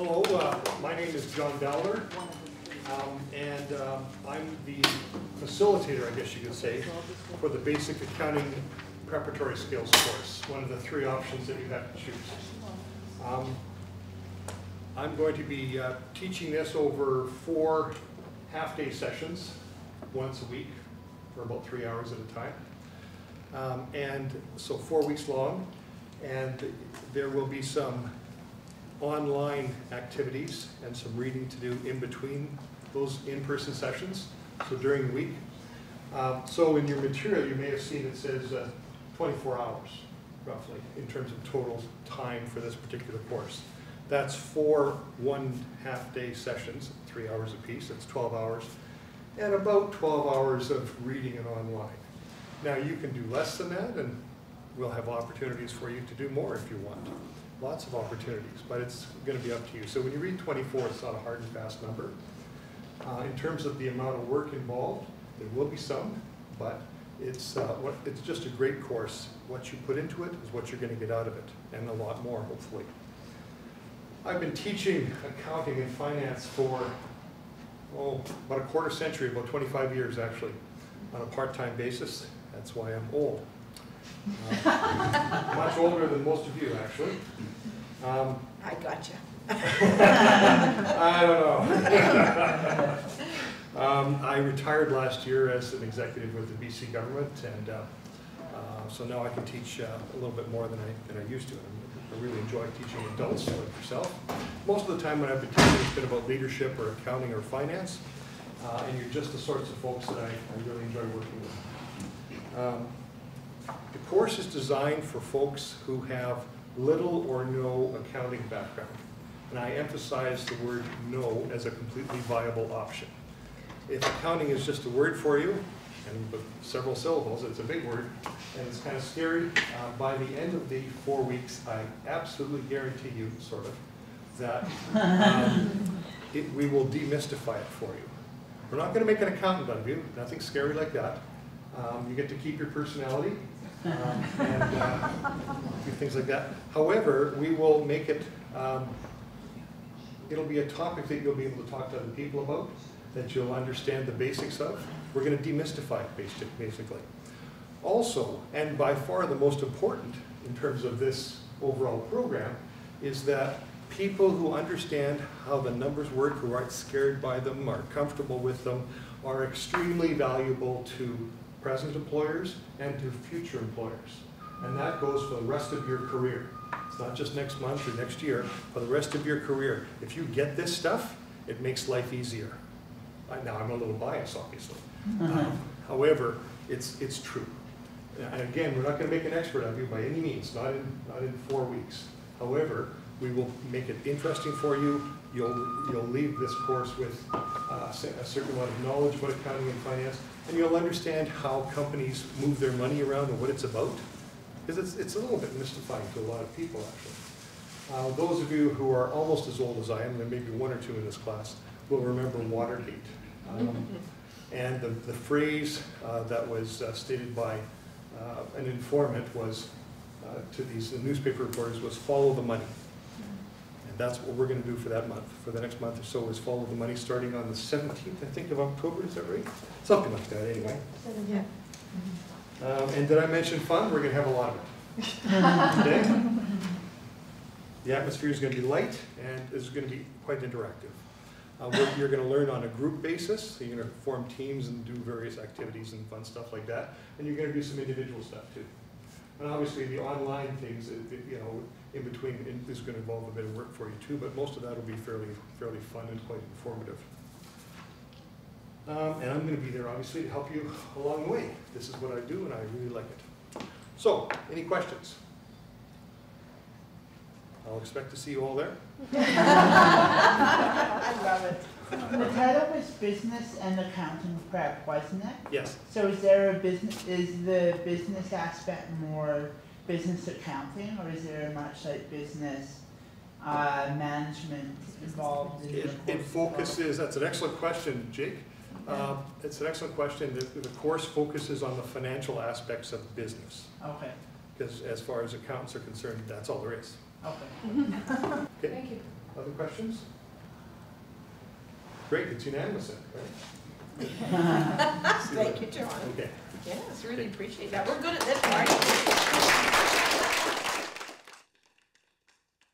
Hello, my name is John Dowler, and I'm the facilitator, I guess you could say, for the Basic Accounting Preparatory Skills course, one of the three options that you have to choose. I'm going to be teaching this over 4 half-day sessions, once a week, for about 3 hours at a time. And so 4 weeks long, and there will be some online activities and some reading to do in between those in-person sessions, so during the week. So in your material you may have seen it says 24 hours, roughly, in terms of total time for this particular course. That's 4 1.5-day sessions, 3 hours apiece, that's 12 hours, and about 12 hours of reading and online. Now you can do less than that, and we'll have opportunities for you to do more if you want. Lots of opportunities, but it's going to be up to you. So when you read 24, it's not a hard and fast number. In terms of the amount of work involved, there will be some, but it's just a great course. What you put into it is what you're going to get out of it, and a lot more, hopefully. I've been teaching accounting and finance for, about a quarter century, about 25 years actually, on a part-time basis. That's why I'm old. Much older than most of you, actually. I gotcha. I don't know. I retired last year as an executive with the BC government, and so now I can teach a little bit more than I used to. I really enjoy teaching adults like yourself. Most of the time when I've been teaching, it's been about leadership or accounting or finance, and you're just the sorts of folks that I really enjoy working with. The course is designed for folks who have little or no accounting background. And I emphasize the word no as a completely viable option. If accounting is just a word for you, and with several syllables, it's a big word, and it's kind of scary, by the end of the 4 weeks, I absolutely guarantee you, sort of, that we will demystify it for you. We're not going to make an accountant out of you, nothing scary like that. You get to keep your personality. And do things like that. However, we will make it, it'll be a topic that you'll be able to talk to other people about, that you'll understand the basics of. We're going to demystify it, basically. Also, and by far the most important in terms of this overall program, is that people who understand how the numbers work, who aren't scared by them, are comfortable with them, are extremely valuable to present employers and to future employers. And that goes for the rest of your career. It's not just next month or next year, for the rest of your career. If you get this stuff, it makes life easier. Now, I'm a little biased, obviously. However, it's true. And again, we're not going to make an expert of you by any means, not in 4 weeks. However, we will make it interesting for you. You'll leave this course with a certain amount of knowledge about accounting and finance, and you'll understand how companies move their money around and what it's about. Because it's a little bit mystifying to a lot of people, actually. Those of you who are almost as old as I am, there may be 1 or 2 in this class, will remember Watergate. And the phrase that was stated by an informant was, to these newspaper reporters, was follow the money. That's what we're going to do for that month. For the next month or so is follow the money, starting on the 17th, I think, of October. Is that right? Something like that, anyway. Yeah. And did I mention fun? We're going to have a lot of it. Okay? The atmosphere is going to be light, and it's going to be quite interactive. You're going to learn on a group basis. So you're going to form teams and do various activities and fun stuff like that. And you're going to do some individual stuff, too. And obviously, the online things, in between, is going to involve a bit of work for you too, but most of that will be fairly fun and quite informative. And I'm going to be there, obviously, to help you along the way. This is what I do, and I really like it. So, any questions? I'll expect to see you all there. I love it. The title was Business and Accounting Prep, wasn't it? Yes. So is there is the business aspect more business accounting, or is there much like business management involved in the course? It focuses, that's an excellent question, Jake. It's an excellent question. The course focuses on the financial aspects of business. Okay. Because as far as accountants are concerned, that's all there is. Okay. Okay. Thank you. Other questions? Great, it's unanimous then, right? Thank you, John. Okay. Yes, really appreciate that. We're good at this, right?